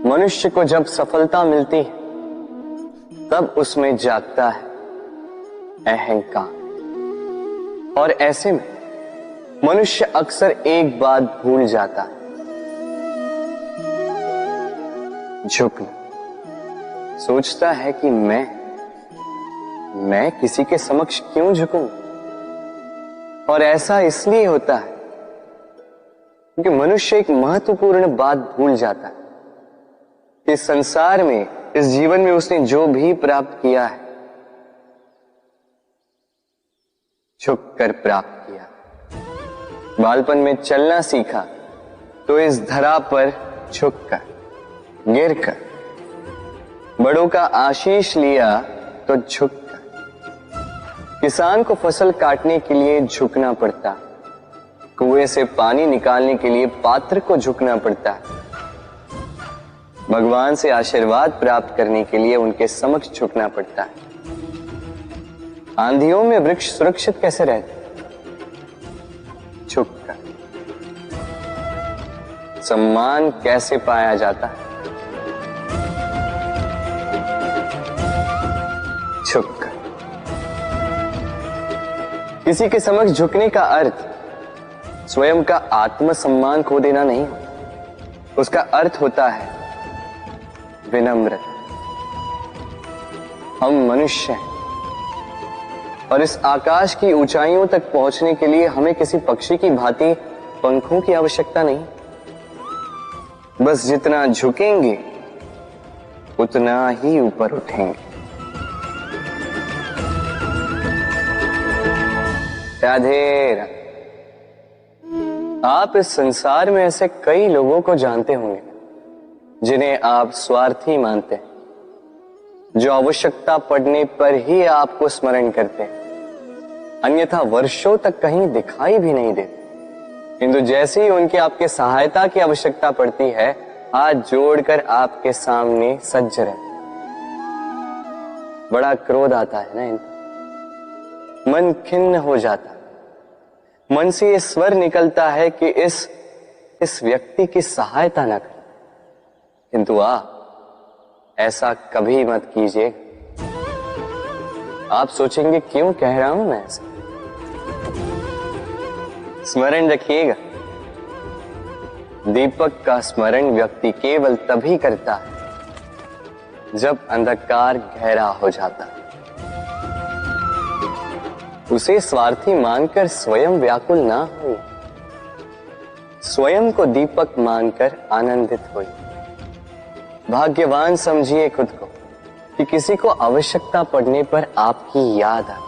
मनुष्य को जब सफलता मिलती है तब उसमें जागता है अहंकार, और ऐसे में मनुष्य अक्सर एक बात भूल जाता है, झुकना। सोचता है कि मैं किसी के समक्ष क्यों झुकूं? और ऐसा इसलिए होता है क्योंकि मनुष्य एक महत्वपूर्ण बात भूल जाता है कि संसार में, इस जीवन में उसने जो भी प्राप्त किया है झुककर प्राप्त किया। बालपन में चलना सीखा तो इस धरा पर झुककर, गिरकर। बड़ों का आशीष लिया तो झुककर। किसान को फसल काटने के लिए झुकना पड़ता, कुएं से पानी निकालने के लिए पात्र को झुकना पड़ता है। भगवान से आशीर्वाद प्राप्त करने के लिए उनके समक्ष झुकना पड़ता है। आंधियों में वृक्ष सुरक्षित कैसे रहते? झुककर। सम्मान कैसे पाया जाता है? झुककर। किसी के समक्ष झुकने का अर्थ स्वयं का आत्मसम्मान खो देना नहीं, उसका अर्थ होता है विनम्र। हम मनुष्य हैं और इस आकाश की ऊंचाइयों तक पहुंचने के लिए हमें किसी पक्षी की भांति पंखों की आवश्यकता नहीं। बस जितना झुकेंगे उतना ही ऊपर उठेंगे। राधे राधे। आप इस संसार में ऐसे कई लोगों को जानते होंगे जिन्हें आप स्वार्थी मानते हैं, जो आवश्यकता पड़ने पर ही आपको स्मरण करते हैं, अन्यथा वर्षों तक कहीं दिखाई भी नहीं देते, किंतु जैसे ही उनकी आपके सहायता की आवश्यकता पड़ती है हाथ जोड़कर आपके सामने सज्ज रहते। बड़ा क्रोध आता है ना इनको, मन खिन्न हो जाता, मन से ये स्वर निकलता है कि इस व्यक्ति की सहायता न करें, किंतु ऐसा कभी मत कीजिए। आप सोचेंगे क्यों कह रहा हूं मैं ऐसा? स्मरण रखिएगा, दीपक का स्मरण व्यक्ति केवल तभी करता है जब अंधकार गहरा हो जाता है। उसे स्वार्थी मानकर स्वयं व्याकुल ना हो, स्वयं को दीपक मानकर आनंदित हो। भाग्यवान समझिए खुद को कि किसी को आवश्यकता पड़ने पर आपकी याद आए,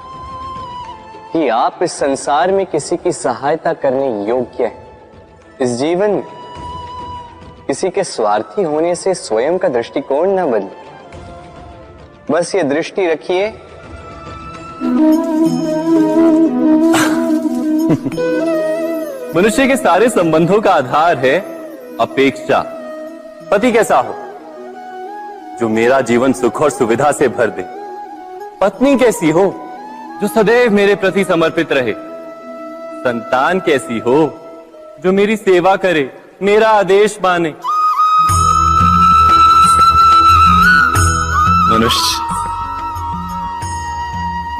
कि आप इस संसार में किसी की सहायता करने योग्य हैं। इस जीवन में किसी के स्वार्थी होने से स्वयं का दृष्टिकोण न बदले। बस ये दृष्टि रखिए, मनुष्य के सारे संबंधों का आधार है अपेक्षा। पति कैसा हो जो मेरा जीवन सुख और सुविधा से भर दे, पत्नी कैसी हो जो सदैव मेरे प्रति समर्पित रहे, संतान कैसी हो जो मेरी सेवा करे, मेरा आदेश माने।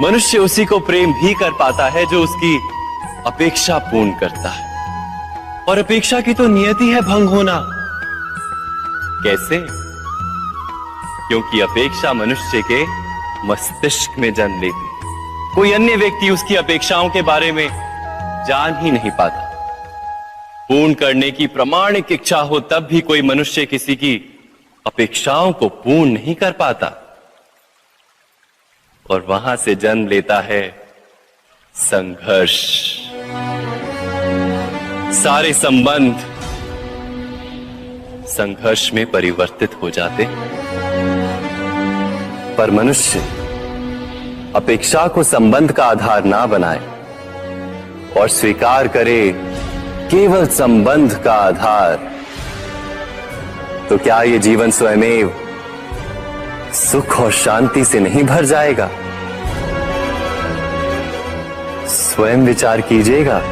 मनुष्य उसी को प्रेम भी कर पाता है जो उसकी अपेक्षा पूर्ण करता है, और अपेक्षा की तो नियति है भंग होना। कैसे? क्योंकि अपेक्षा मनुष्य के मस्तिष्क में जन्म लेती है। कोई अन्य व्यक्ति उसकी अपेक्षाओं के बारे में जान ही नहीं पाता। पूर्ण करने की प्रामाणिक इच्छा हो तब भी कोई मनुष्य किसी की अपेक्षाओं को पूर्ण नहीं कर पाता, और वहां से जन्म लेता है संघर्ष। सारे संबंध संघर्ष में परिवर्तित हो जाते। पर मनुष्य अपेक्षा को संबंध का आधार ना बनाए और स्वीकार करे केवल संबंध का आधार, तो क्या ये जीवन स्वयमेव सुख और शांति से नहीं भर जाएगा? स्वयं विचार कीजिएगा।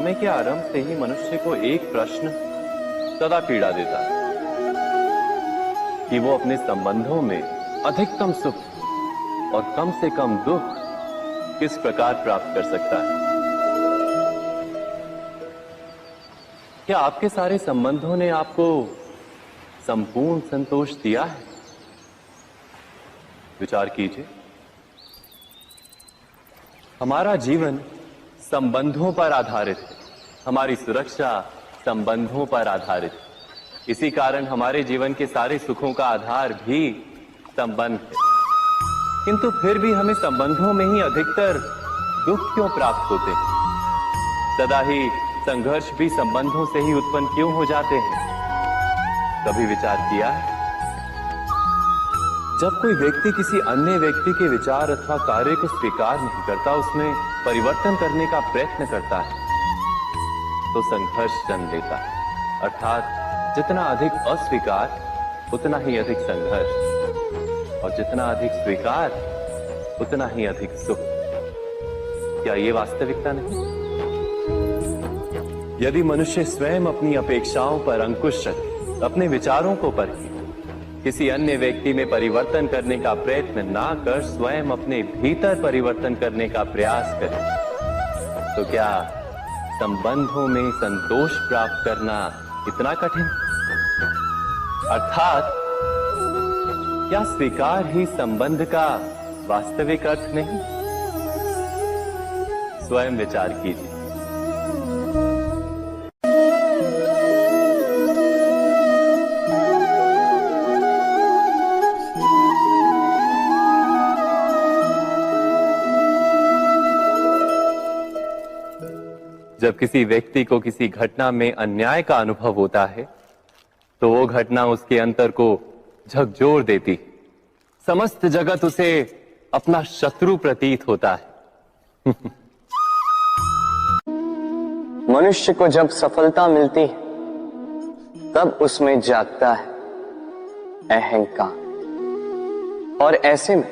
समय के आरंभ से ही मनुष्य को एक प्रश्न सदा पीड़ा देता है कि वो अपने संबंधों में अधिकतम सुख और कम से कम दुख किस प्रकार प्राप्त कर सकता है। क्या आपके सारे संबंधों ने आपको संपूर्ण संतोष दिया है? विचार कीजिए। हमारा जीवन संबंधों पर आधारित है, हमारी सुरक्षा संबंधों पर आधारित है। इसी कारण हमारे जीवन के सारे सुखों का आधार भी संबंध है। किंतु फिर भी हमें संबंधों में ही अधिकतर दुख क्यों प्राप्त होते हैं? सदा ही संघर्ष भी संबंधों से ही उत्पन्न क्यों हो जाते हैं? कभी विचार किया है? जब कोई व्यक्ति किसी अन्य व्यक्ति के विचार अथवा कार्य को स्वीकार नहीं करता, उसमें परिवर्तन करने का प्रयत्न करता है, तो संघर्ष जन्म लेता है। अर्थात जितना अधिक अस्वीकार उतना ही अधिक संघर्ष, और जितना अधिक स्वीकार उतना ही अधिक सुख। क्या ये वास्तविकता नहीं? यदि मनुष्य स्वयं अपनी अपेक्षाओं पर अंकुश रखे, अपने विचारों को परखे, किसी अन्य व्यक्ति में परिवर्तन करने का प्रयत्न ना कर स्वयं अपने भीतर परिवर्तन करने का प्रयास करे, तो क्या संबंधों में संतोष प्राप्त करना इतना कठिन? अर्थात क्या स्वीकार ही संबंध का वास्तविक अर्थ नहीं? स्वयं विचार कीजिए। जब किसी व्यक्ति को किसी घटना में अन्याय का अनुभव होता है, तो वो घटना उसके अंतर को झकझोर देती। समस्त जगत उसे अपना शत्रु प्रतीत होता है। मनुष्य को जब सफलता मिलती है, तब उसमें जागता है अहंकार, और ऐसे में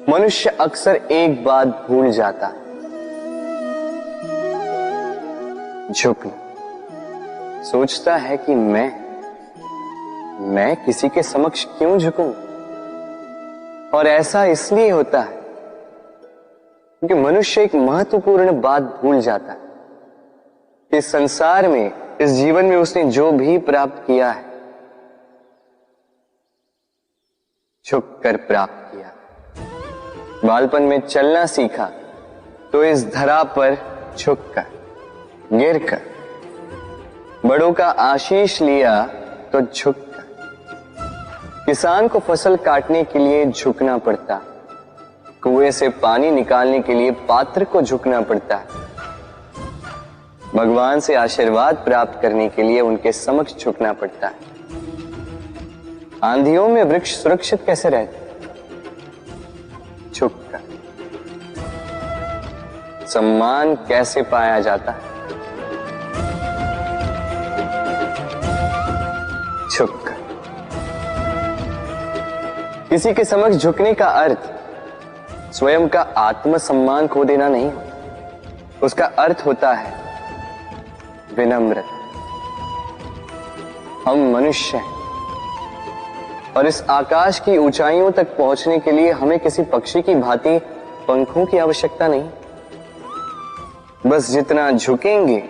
मनुष्य अक्सर एक बात भूल जाता है, झुकना। सोचता है कि मैं किसी के समक्ष क्यों झुकूं? और ऐसा इसलिए होता है क्योंकि मनुष्य एक महत्वपूर्ण बात भूल जाता है कि संसार में, इस जीवन में उसने जो भी प्राप्त किया है, झुककर प्राप्त किया। बालपन में चलना सीखा तो इस धरा पर झुककर, गिरकर। बड़ों का आशीष लिया तो झुककर। किसान को फसल काटने के लिए झुकना पड़ता, कुएं से पानी निकालने के लिए पात्र को झुकना पड़ता है। भगवान से आशीर्वाद प्राप्त करने के लिए उनके समक्ष झुकना पड़ता है। आंधियों में वृक्ष सुरक्षित कैसे रहते? झुककर। सम्मान कैसे पाया जाता है? झुककर। किसी के समक्ष झुकने का अर्थ स्वयं का आत्मसम्मान खो देना नहीं, उसका अर्थ होता है विनम्रता। हम मनुष्य हैं, और इस आकाश की ऊंचाइयों तक पहुंचने के लिए हमें किसी पक्षी की भांति पंखों की आवश्यकता नहीं। बस जितना झुकेंगे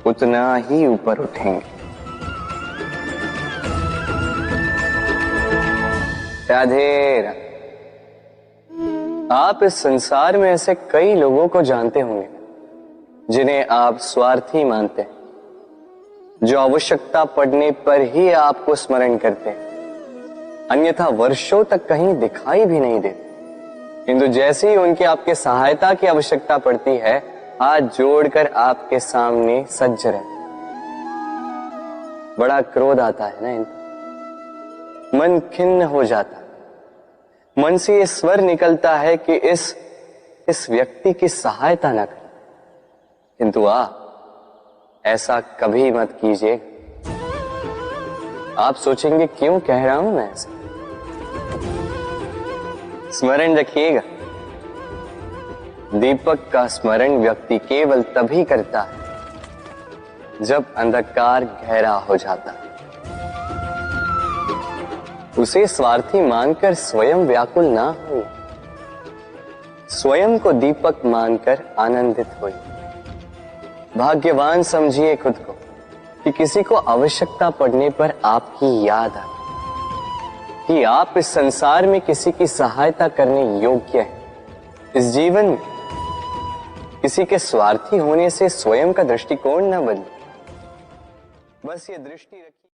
उतना ही ऊपर उठेंगे। राधे राधे। आप इस संसार में ऐसे कई लोगों को जानते होंगे जिन्हें आप स्वार्थी मानते हैं, जो आवश्यकता पड़ने पर ही आपको स्मरण करते हैं, अन्यथा वर्षों तक कहीं दिखाई भी नहीं देते। किंतु जैसे ही उनकी आपके सहायता की आवश्यकता पड़ती है, हाथ जोड़कर आपके सामने सज्ज रहते। बड़ा क्रोध आता है ना इनको, मन खिन्न हो जाता है। मन से ये स्वर निकलता है कि इस व्यक्ति की सहायता न करें। किंतु ऐसा कभी मत कीजिए। आप सोचेंगे क्यों कह रहा हूं मैं ऐसा? स्मरण रखिएगा, दीपक का स्मरण व्यक्ति केवल तभी करता है जब अंधकार गहरा हो जाता है। उसे स्वार्थी मानकर स्वयं व्याकुल ना हो, स्वयं को दीपक मानकर आनंदित हो। भाग्यवान समझिए खुद को कि किसी को आवश्यकता पड़ने पर आपकी याद आए, कि आप इस संसार में किसी की सहायता करने योग्य हैं। इस जीवन में किसी के स्वार्थी होने से स्वयं का दृष्टिकोण न बदले, बस ये दृष्टि रखिए।